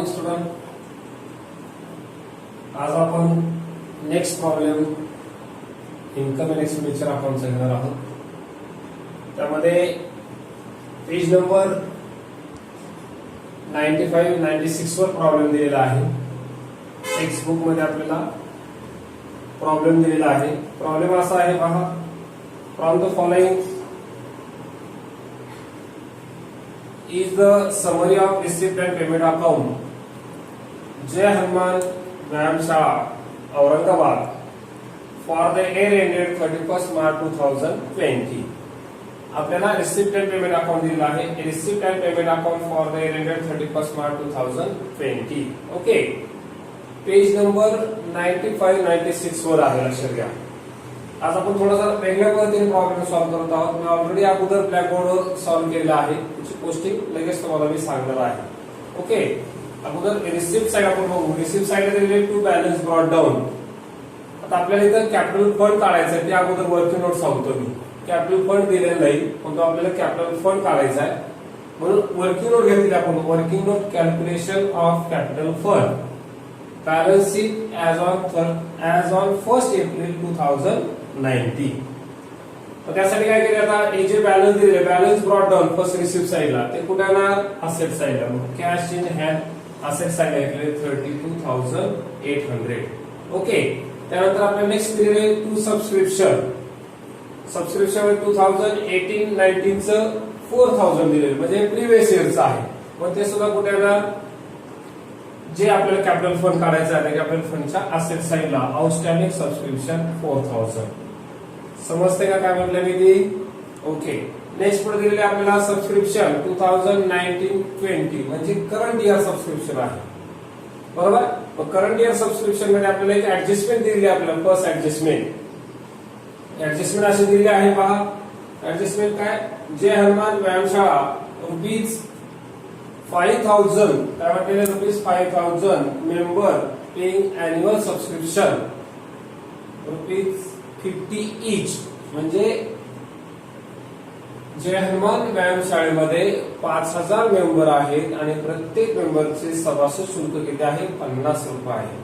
Morning student. आज आपण next problem income and expenditure account घेणार आहोत. त्यामध्ये पेज नंबर 95-96 वर प्रॉब्लेम दिलेला आहे. टेक्स्ट बुक मध्ये आपल्याला प्रॉब्लेम दिलेला आहे. प्रॉब्लेम असा आहे पहा, from the following is the summary of receipt and payment account जय हनुमान व्यायामशाळा Aurangabad for the year ended 31st March 2020. आपल्याला रिसिप्ट अँड पेमेंट अकाउंट दिलेला आहे. Receipt and payment account for the year ended 31st March 2020. Okay, page number 95-96 वर आहे. लक्षात घ्या, आज आपण थोडासा वेगळ्या पद्धतीने प्रॉब्लेम सॉल्व्ह करत आहोत. मी ऑलरेडी अगोदर ब्लॅकबोर्डवर सॉल्व्ह केलेला आहे. त्याची पोस्टिंग लगेच तुम्हाला मी सांगणार आहे. ओके, अगोदर रिसिप्ट साइड आपण बघू. Receipt side related to balance brought down. आता आपल्याला इथं कॅपिटल फंड काढायचं आहे. ते अगोदर वर्किंग नोट सांगतो मी. कॅपिटल फंड दिलेला नाही, पण तो आपल्याला कॅपिटल फंड काढायचा आहे. म्हणून वर्किंग नोट घेतली आपण. Working note calculation of capital fund balance sheet as on 1st April 2090. त्यासाठी काय केलं, आता हे जे बॅलन्स दिले, balance brought down first receipt साइडला, ते कुठे येणार, असेट साइडला. कॅश इन हँड असेट साइडला केले 32,800. ओके, त्यानंतर आपल्याला नेक्स्ट दिलेले टू सबस्क्रिप्शन. सबस्क्रिप्शन 2018-19 चं 4,000 दिलेलं, म्हणजे प्रिव्हियस इयरचं आहे. मग ते सुद्धा कुठे येणार, जे आपल्याला कॅपिटल फंड काढायचं आहे, कॅपिटल फंडच्या असेट साइडला आउटस्टँडिंग सबस्क्रिप्शन 4,000. समजते का काय म्हटलं मी ती? ओके, नेक्स्ट पुढे दिलेले आपल्याला सबस्क्रिप्शन 2019-20 म्हणजे करंट इयर सबस्क्रिप्शन आहे. बरोबर. मग करंट इयर सबस्क्रिप्शन मध्ये आपल्याला एक ऍडजस्टमेंट दिलेली आहे. आपल्याला फर्स्ट ऍडजस्टमेंट अशी दिलेली आहे पहा. ऍडजस्टमेंट काय, जय हनुमान व्यायामशाळा ₹5,000 काय म्हटलेलं, ₹5,000 member paying annual subscription ₹50 each. म्हणजे जय हनुमान व्यायामशाळेमध्ये 5,000 मेंबर आहेत आणि प्रत्येक मेंबरचे सभासद शुल्क किती आहे, ₹50 आहे.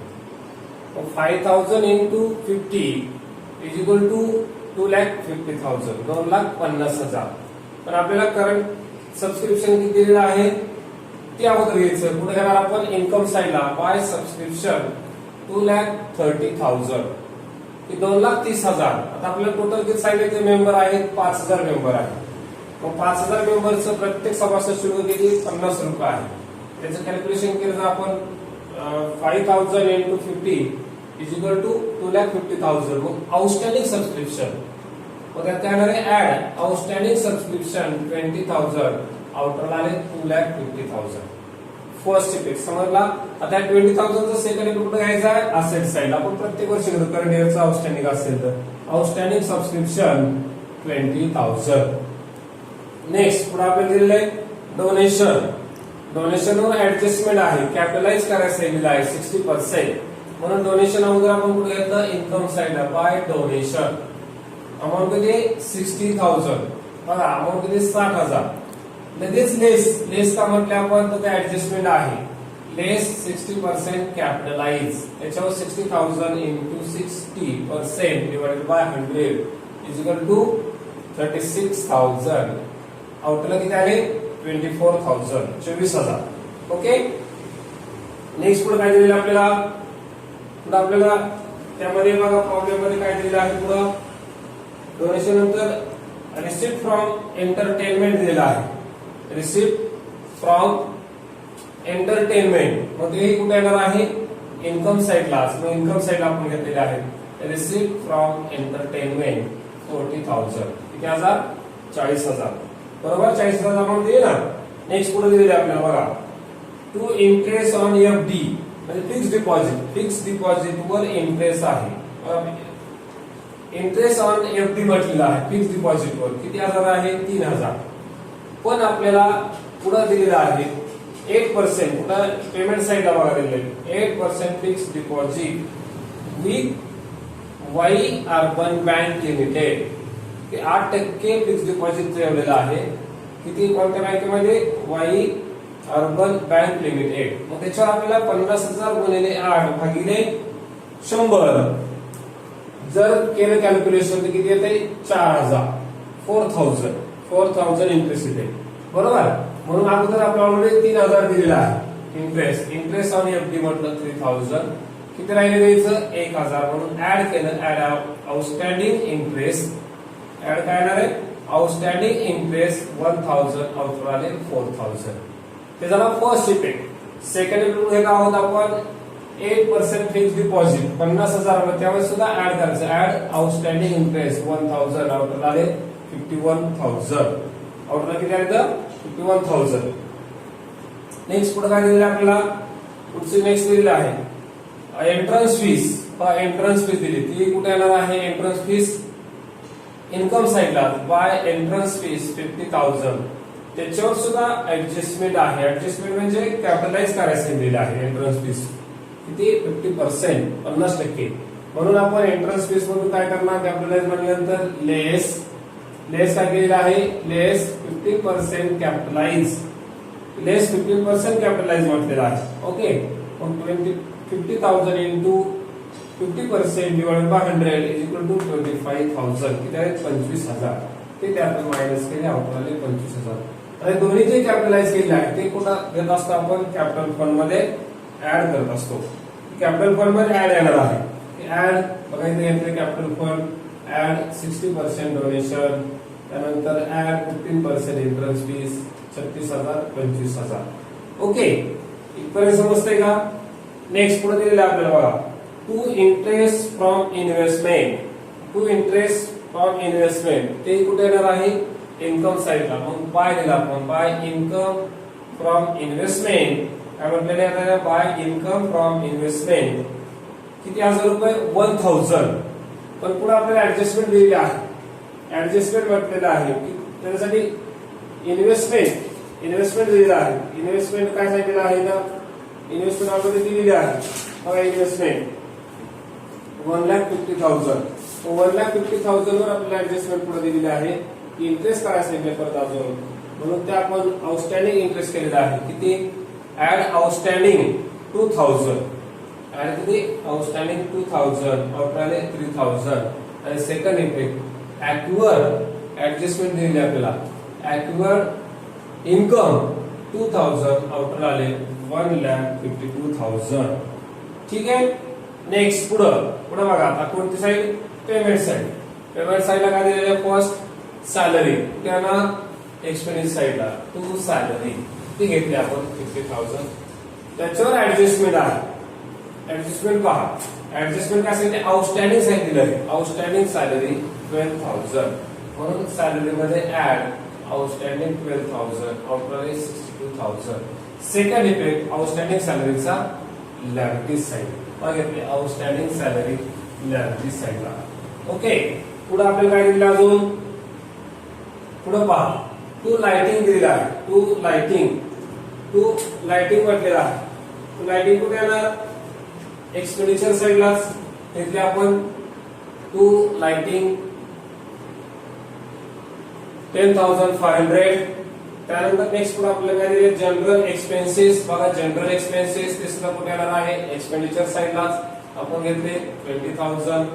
5,000 into 50 is equal to 2,50,000, 2,50,000. पण आपल्याला करंट सबस्क्रिप्शन किती दिलेलं आहे ते अगोदर घ्यायचं. पुढे घेणार आपण इन्कम साइडला बाय सबस्क्रिप्शन 2,30,000 की 2,30,000. आता आपल्याला टोटल किती सांगितले मेंबर आहेत, 5,000 मेंबर आहेत. मग 5,000 मेंबरचं प्रत्येक सभासद शुल्क किती, ₹50 आहे. त्याचं कॅल्क्युलेशन केलं तर आपण 5,000 into 50 is equal to 2,50,000. मग आउटस्टँडिंग सबस्क्रिप्शन, मग त्यात येणार आहे ऍड आउटस्टँडिंग सबस्क्रिप्शन 20,000, आउटरला आले 2,50,000. फर्स्ट इफेक्ट समजला. आता 20,000 सेकंड इफेक्ट कुठे घ्यायचा आहे, असेट साइडला. आपण प्रत्येक वर्षी घेतो करंट इयरचं आउटस्टँडिंग असेल तर आउटस्टँडिंग सबस्क्रिप्शन 20,000. नेक्स्ट पुढे आपल्याला दिलेलं आहे डोनेशन. डोनेशनवर ऍडजस्टमेंट आहे, कॅपिटलाइज करायचं आहे 60%. म्हणून डोनेशन अगोदर आपण कुठे घेतलं, इन्कम साइडला बाय डोनेशन. अमाऊंट किती, 60,000. बघा अमाऊंट किती, 60,000. लगेच लेस का म्हटलं आपण, तर ऍडजस्टमेंट आहे. लेस 60% कॅपिटलाइज, त्याच्यावर 60,000 into 60% divided by 100 is equal to 36,000. आउटला किती आले, 24,000, 24,000. ओके, नेक्स्ट पुढे काय दिलेलं आपल्याला, पुढे आपल्याला त्यामध्ये बघा प्रॉब्लेम मध्ये काय दिलेलं आहे. पुढे डोनेशन नंतर रिसिप्ट फ्रॉम एंटरटेनमेंट दिलेला आहे. रिसिप्ट फ्रॉम एंटरटेनमेंट, मग हे कुठे येणार आहे, इन्कम साइडला. मग इन्कम साइडला आपण घेतलेले आहे रिसिप्ट फ्रॉम एंटरटेनमेंट 40,000. किती हजार, 40,000. बरोबर, 40,000 अमाऊंट दिली ना. नेक्स्ट पुढे दिलेले आपल्याला बघा, टू इंटरेस्ट ऑन FD म्हणजे फिक्स डिपॉझिट. फिक्स डिपॉझिट वर इंटरेस्ट आहे. इंटरेस्ट ऑन FD म्हटलेला आहे फिक्स डिपॉझिट वर किती हजार आहे, 3,000. पण आपल्याला पुढे दिलेला आहे 8%. पुढे पेमेंट साइडला बघा दिलेले 8% fix deposit with Y urban bank limited. 8% fix deposit ठेवलेलं आहे. किती, कोणत्या बँकेमध्ये, वाई अर्बन बँक लिमिटेड. मग त्याच्यावर आपल्याला 50,000 गुणिले 8 भागिले 100 जर केलं कॅल्क्युलेशन तर किती येते 4,000 4,000 इंटरेस्ट येते बरोबर. म्हणून अगोदर आपल्याला ऑलरेडी 3,000 दिलेला आहे इंटरेस्ट ऑन एफडी म्हटलं 3,000 किती राहिले द्यायचं 1,000 म्हणून ऍड केलं ऍड आउटस्टँडिंग इंटरेस्ट ऍड काय येणार आहे आउटस्टँडिंग इंटरेस्ट 1,000 आउटवर आले 4,000. ते झाला फर्स्ट इफेक्ट. सेकंड इफेक्ट हे काय होत आपण 8% फिक्स डिपॉझिट 50,000 त्यावेळेस सुद्धा ऍड करायचं ऍड आउटस्टँडिंग इंटरेस्ट 1,000 आउटवर आले 51,000 आउटला किती आलं 51,000. नेक्स्ट पुढे काय दिलेलं आपल्याला पुढचे नेक्स्ट दिलेलं आहे एंट्रन्स फीस दिली ती कुठे येणार आहे एंट्रन्स फीस इन्कम साइडला बाय एंट्रन्स फीस 50,000 त्याच्यावर सुद्धा ऍडजस्टमेंट आहे. ऍडजस्टमेंट म्हणजे कॅपिटलाइज करायचं दिलेलं आहे एंट्रन्स फीस किती 50% 50%. म्हणून आपण एंट्रन्स फीस मधून काय करणार कॅपिटलाइज म्हटल्यानंतर लेस काय केलेलं आहे लेस 50% कॅपिटलाइज लेस 15% कॅपिटलाइज म्हटलेलं आहे. ओके मग 50,000 into 50% divided by 100 is equal to 25,000 किती आहे 25,000. ते आपण मायनस केले आउटरले 25,000. आणि दोन्ही जे कॅपिटलाइज केले आहे ते कुठं घेत असतो आपण कॅपिटल फंड मध्ये ऍड करत असतो. कॅपिटल फंड मध्ये ऍड येणार आहे ऍड बघायचं येते कॅपिटल फंड ऍड 60% डोनेशन त्यानंतर ऍड 15% एंट्रन्स फीस 36,000 25,000. ओके इथपर्यंत समजतंय का. नेक्स्ट पुढे दिलेलं आपल्याला बघा टू इंटरेस्ट फ्रॉम इन्व्हेस्टमेंट ते कुठे येणार आहे इन्कम साइडला. मग बाय दिला आपण बाय इन्कम फ्रॉम इन्व्हेस्टमेंट काय म्हटलेलं आहे बाय इन्कम फ्रॉम इन्व्हेस्टमेंट किती 1,000 रुपये 1,000. पण पुढे आपल्याला ऍडजस्टमेंट दिलेली आहे ऍडजस्टमेंट म्हटलेलं आहे की त्यासाठी इन्व्हेस्टमेंट दिलेला आहे. इन्व्हेस्टमेंट काय सांगितलेलं आहे ना इन्व्हेस्टमेंट ऑलरेडी दिलेली आहे बघा इन्व्हेस्टमेंट 1,50,000. 1,50,000 वर आपल्याला ऍडजस्टमेंट पुढे दिलेली आहे की इंटरेस्ट काय सांगितलं परत अजून म्हणून ते आपण आउटस्टँडिंग इंटरेस्ट केलेला आहे किती ऍड आउटस्टँडिंग 2,000 ऍड किती आउटस्टँडिंग 2,000 आउटराले 3,000. आणि सेकंड इफेक्ट ऍक्युअर ऍडजस्टमेंट दिलेली आपल्याला ऍक्युअर इन्कम 2,000 आउटर आले 1,52,000. ठीक आहे. नेक्स्ट पुढे बघा आता कोणती साइड पेमेंट साइडला काय दिलेलं आहे फर्स्ट सॅलरी त्यांना एक्सपेन्स साइडला टू सॅलरी ती घेतली आपण 50,000. त्याच्यावर ऍडजस्टमेंट आहे ऍडजस्टमेंट पहा ऍडजस्टमेंट काय सांगितले आउटस्टँडिंग साइड दिलं आहे आउटस्टँडिंग सॅलरी 12,000 म्हणून सॅलरी मध्ये ऍड आउटस्टँडिंग 12,000 आउटराले 62,000. सेकंड इफेक्ट आउटस्टँडिंग सॅलरीचा लायबिलिटी साइड घेतले आउटस्टँडिंग सॅलरी लायबिलिटी साइडला. ओके पुढे आपल्याला काय दिलं अजून पुढे पहा टू लाइटिंग दिलेला आहे टू लाइटिंग म्हटलेला आहे. लाइटिंग कुठे येणार एक्सपेंडिचर साइडलाच घेतले आपण टू लाइटिंग 10,500. त्यानंतर नेक्स्ट पुढे आपल्याला काय दिले जनरल एक्सपेन्सेस बघा जनरल एक्सपेन्सेस ते सुद्धा कुठे येणार आहे एक्सपेंडिचर साइडलाच आपण घेतले 20,000.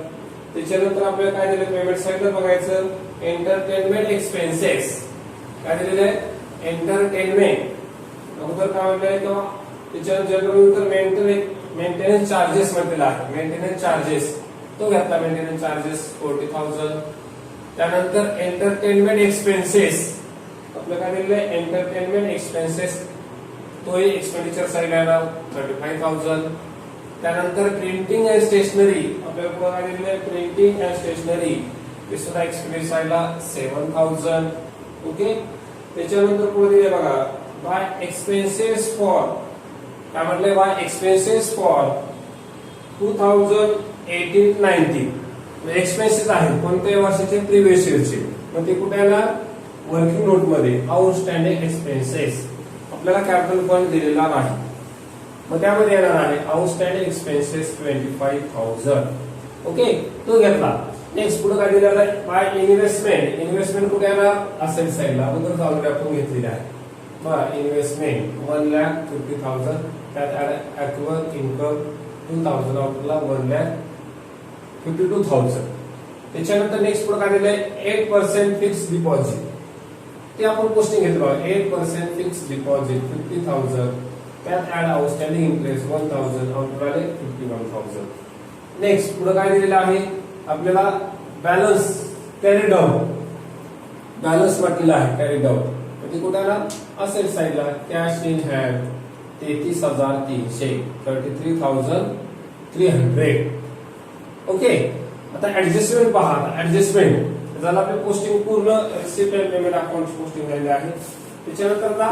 त्याच्यानंतर आपल्याला काय दिले पेमेंट साइडला बघायचं एंटरटेनमेंट एक्सपेन्सेस काय दिलेले एंटरटेनमेंट अगोदर काय म्हटलंय किंवा त्याच्यानंतर जनरल मेंटेनन्स चार्जेस म्हटलेला आहे मेंटेनन्स चार्जेस तो घेतला मेंटेनन्स चार्जेस 40,000. त्यानंतर एंटरटेनमेंट एक्सपेन्सेस आपल्याला काय दिलेलं आहे एंटरटेनमेंट एक्सपेन्सेस तोही एक्सपेंडिचर साइड आहे 35,000. त्यानंतर प्रिंटिंग अँड स्टेशनरी आपल्याला पुढे काय दिलेलं आहे प्रिंटिंग अँड स्टेशनरी ते सुद्धा एक्सपेंडिचर साइडला 7,000. ओके त्याच्यानंतर पुढे दिले बघा बाय एक्सपेन्सेस फॉर काय म्हटलंय बाय एक्सपेन्सेस फॉर 2018-19 एक्सपेन्सेस आहेत कोणत्या वर्षाचे प्रिव्हियस इयरचे मग ते कुठे येणार वर्किंग नोट मध्ये आउटस्टँडिंग एक्सपेन्सेस आपल्याला कॅपिटल फंड दिलेला नाही मग त्यामध्ये येणार आहे आउटस्टँडिंग एक्सपेन्सेस 25,000. ओके तो घेतला. नेक्स्ट पुढे काय दिलेलं आहे बाय इन्व्हेस्टमेंट कुठे येणार असेट साइडला अगोदर ऑलरेडी आपण घेतलेली आहे इन्व्हेस्टमेंट 1,50,000, त्यात ॲक्युअल इन्कम 2,000, आपल्याला 1,52,000. त्याच्यानंतर नेक्स्ट पुढे काय दिलंय 8% फिक्स डिपॉझिट, ते आपण पोस्टिंग घेतलं बघा. 8% फिक्स डिपॉझिट 50,000, त्यात ऍड आउटस्टँडिंग इंटरेस्ट 1,000, आपल्याला 51,000. नेक्स्ट पुढे काय दिलेलं आहे आपल्याला बॅलन्स कॅरी डाऊन, बॅलन्स म्हटलेला आहे कॅरी डाऊन. ते कुठे ना असेल साईडला कॅश इन हँड 33,300, 33,300. ओके. आता ऍडजस्टमेंट पहा. ऍडजस्टमेंट झालं आपले पोस्टिंग पूर्ण receipt and payment account posting झालेले आहे. त्याच्यानंतर आता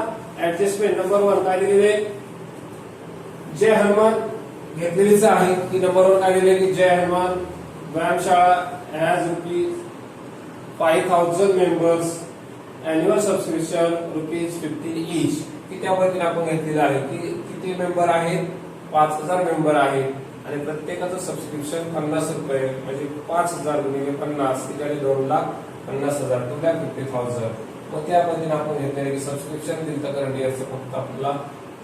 ऍडजस्टमेंट नंबर 1 काय दिलेले जय हनुमान घेतलेलीच आहे की नंबर 1 काय दिले की जय हनुमान व्यायामशाळा as ₹5,000 members, annual subscription ₹50 each. की त्या पद्धतीने आपण घेतलेलं आहे की किती मेंबर आहेत 5,000 मेंबर आहेत आणि प्रत्येकाचं सबस्क्रिप्शन ₹50 म्हणजे 5,000 गुणिले 50 त्याच्याने 2,50,000 2,50,000. मग त्या पद्धतीने आपण घेतलेलं की सबस्क्रिप्शन दिलं तर करंट इयरचं फक्त आपल्याला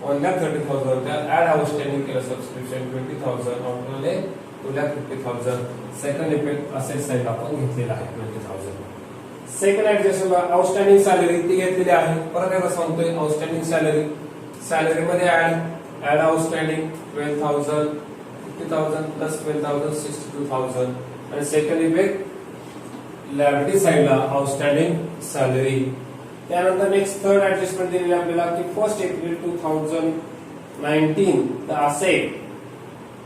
1,30,000, त्यात ऍड आउटस्टँडिंग केलं सबस्क्रिप्शन 20,000, आपल्याला 2,50,000. सेकंड इफेक्ट असेल साईड आपण घेतलेला आहे 20,000. सेकंड ऍडजस्टमेंट आउटस्टँडिंग सॅलरी ती घेतलेली आहे. परत एकदा सांगतोय आउटस्टँडिंग सॅलरी मध्ये ऍड आउटस्टँडिंग 12,000, 50,000 प्लस 12,000 62,000. आणि सेकंड इफेक्ट लायबिलिटी साइडला आउटस्टँडिंग सॅलरी. त्यानंतर नेक्स्ट थर्ड ऍडजस्टमेंट दिलेली आपल्याला की 1 April 2019 the asset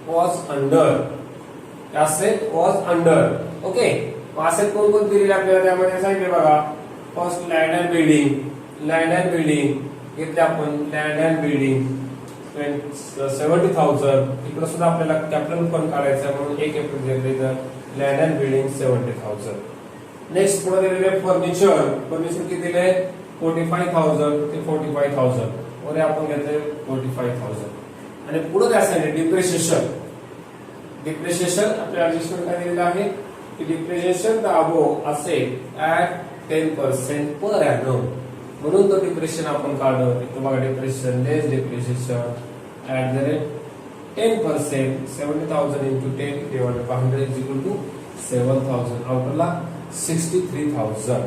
was under. Okay. Asset कोण दिलेले आपल्याला त्यामध्ये सांगितले बघा. फर्स्ट लँड अँड बिल्डिंग घेतले आपण. Land and building 70,000. इकडे सुद्धा आपल्याला कॅपिटल फंड काढायचा म्हणून 1 एप्रिल घेतले तर लँड अँड बिल्डिंग 70,000. नेक्स्ट पुढे दिलेले फर्निचर किती दिले 45,000 ते 45,000 वर आपण घेतले 45,000. आणि पुढे काय सांगितले डिप्रिशिएशन आपल्या ऍडजस्टमेंट काय दिलेलं आहे की depreciation the above asset at 10% per annum. म्हणून तो डिप्रिशिएशन आपण काढलं. तुम्हाला depreciation less depreciation at the rate 10%, 70,000 into 10 divided by 100 is equal to 7,000. आपल्याला 63,000.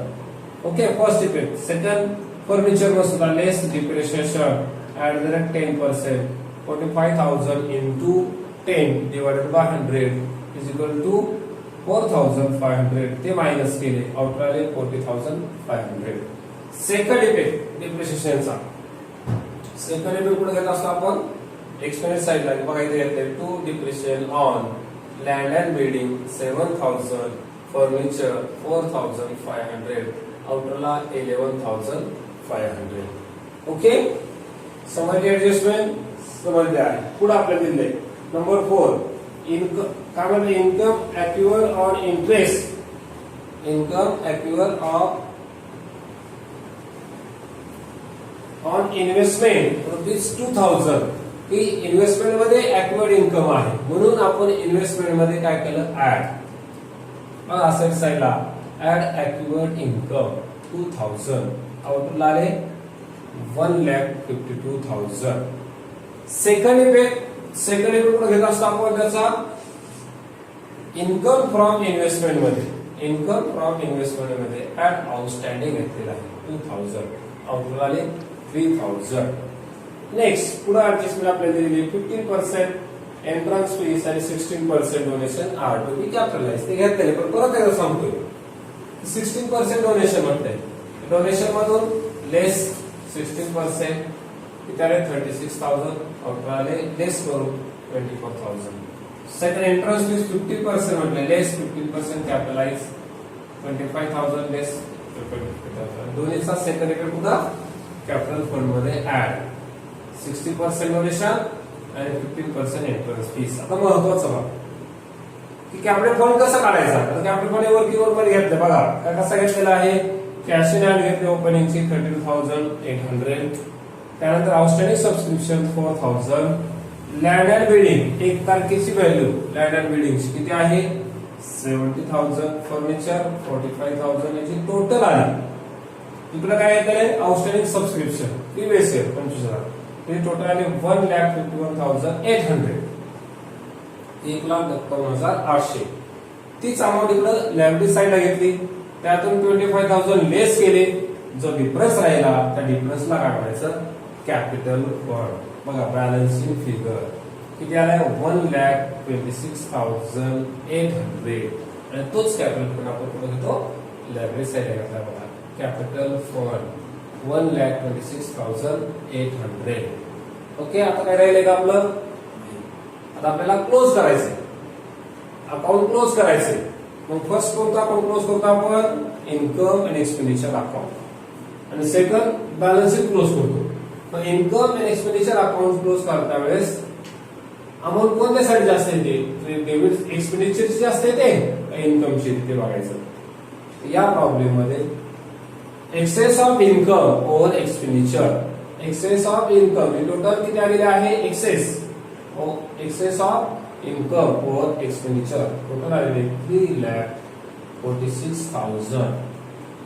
Okay. First effect. Second furniture मध्ये सुद्धा less depreciation at the rate 10%, 45,000 into 10 divided by 100 is equal to 4,500. ते minus केले आउटराले 40,500. सेकंड इफेक्ट डिप्रिशिएशनचा. Second effect कुठे घेत असतो आपण एक्सपेन्स साइडला बघा इथे येते to depreciation on land and building 7,000, furniture 4,500, आउटरला 11,500. ओके. समरी ऍडजस्टमेंट समजले आहे. पुढे आपल्याला दिले नंबर 4 इन्कम काय म्हणते income accrual on interest. Income accrual on investment ₹2,000 की इन्व्हेस्टमेंट मध्ये ॲक्युअल इन्कम आहे म्हणून आपण इन्व्हेस्टमेंट मध्ये काय केलं ऍड असेट साइडला ऍड ॲक्युअल इन्कम 2,000, आउटपुट आले 1,52,000. सेकंड इफेक्ट कुठे घेत असतो आपण त्याचा इन्कम फ्रॉम इन्व्हेस्टमेंट मध्ये ऍड आउटस्टँडिंग घेतलेला आहे 2,000, आउटपुट आले 3,000. नेक्स्ट पुढे ऍडजस्टमेंट आपल्याला दिलेली 15% एंट्रन्स फीस आणि 16% donation are to be capitalise. ते घेतलेले पण परत एकदा सांगतोय 16% डोनेशन म्हणते. डोनेशन मधून लेस 16% त्याने 36,000, आउटराले लेस करून 24,000. सेकंड एंट्रन्स फीस 50% म्हटले लेस 15% कॅपिटलाइज 25,000 लेस 50,000. दोन्हीचा सेकंड इफेक्ट पुन्हा कॅपिटल फंड मध्ये ऍड 60% डोनेशन आणि 15% एंट्रन्स फीस. आता महत्वाचं बघा की कॅपिटल फंड कसं काढायचा. तर कॅपिटल फंड वर्किंग मध्ये घेतलं बघा काय कसा घेतलेला आहे. कॅश इन हँड घेतले ओपनिंगची 32,800. त्यानंतर outstanding subscription 4,000. Land and building 1 तारखेची व्हॅल्यू लँड अँड बिल्डिंग किती आहे 70,000. फर्निचर 45,000 याची टोटल आली. इकडे काय येते आउटस्टँडिंग सबस्क्रिप्शन प्रिव्हियस इयर 25,000 हे टोटल आले 1,51,800 1,52,800 तीच अमाऊंट इकडे लायबिलिटी साइडला घेतली त्यातून 25,000 लेस केले जो डिफरन्स राहिला त्या डिफरन्सला काय म्हणायचं कॅपिटल फंड बघा बॅलन्सिंग फिगर किती आलाय 1,26,800 आणि तोच कॅपिटल फंड आपण कुठे घेतो लायबिलिटी साइडला घेतला बघा कॅपिटल फंड 1,26,800 ओके आता काय राहिलंय का आपलं आता आपल्याला क्लोज करायचंय अकाउंट क्लोज करायचंय मग फर्स्ट कोणता अकाउंट क्लोज करतो आपण इन्कम अँड एक्सपेंडिचर अकाउंट आणि सेकंड बॅलन्स शीट क्लोज करतो मग income and expenditure account close करता वेळेस अमाऊंट कोणत्या साईड जास्त येते डेबिट एक्सपेंडिचरची जास्त येते का इन्कमची ते बघायचं या प्रॉब्लेम मध्ये excess of income over expenditure excess of income हे टोटल किती आलेले आहे excess of income over expenditure total आलेले 3,46,000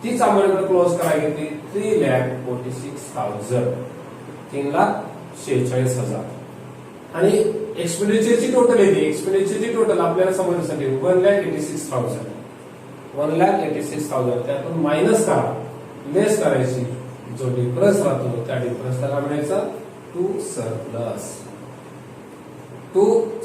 तीच अमाऊंट क्लोज करायला घेतली 3,46,000 3,46,000 आणि एक्सपेंडिचरची टोटल येते एक्सपेंडिचरची टोटल आपल्याला समजण्यासाठी 1,86,000 त्यातून मायनस करा लेस करायची जो डिफरन्स राहतो त्या डिफरन्सला काय म्हणायचं टू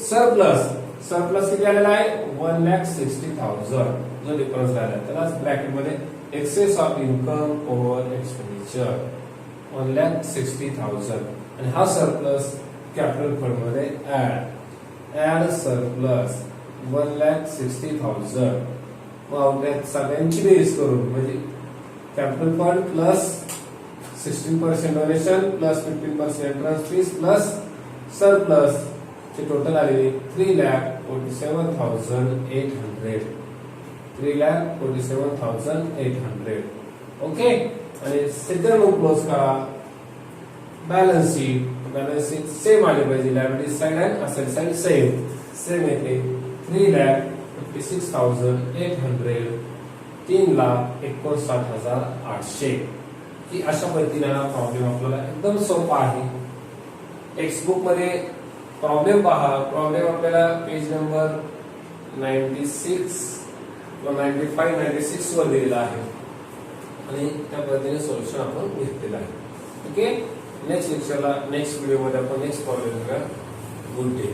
सरप्लस किती आलेला आहे 1,60,000 जो डिफरन्स राहिला त्यालाच ब्रॅकेट मध्ये excess of income over expenditure 1,60,000 आणि हा सरप्लस कॅपिटल फंड मध्ये ऍड सरप्लस 1,60,000 मग सगळ्यांची बेरीज करून म्हणजे capital fund plus 16% donation plus 15% entrance fees plus surplus चे टोटल आलेली 3,47,800 3,47,800 ओके आणि सेकंड नो क्लोज करा बॅलन्स शीट सेम आले पाहिजे लायबिलिटी साइड आणि असेट साइड सेम येते 3,56,800 3,59,800 की अशा पद्धतीने हा प्रॉब्लेम आपल्याला एकदम सोपा आहे टेक्स्ट बुक मध्ये प्रॉब्लेम पहा प्रॉब्लेम आपल्याला पेज नंबर 96 किंवा 95 96 वर दिलेला आहे आणि त्या पद्धतीने सोल्युशन आपण घेतलेलं आहे ओके नेक्स्ट लेक्चरला नेक्स्ट व्हिडिओ मध्ये आपण नेक्स्ट प्रॉब्लेम घेऊया गुड डे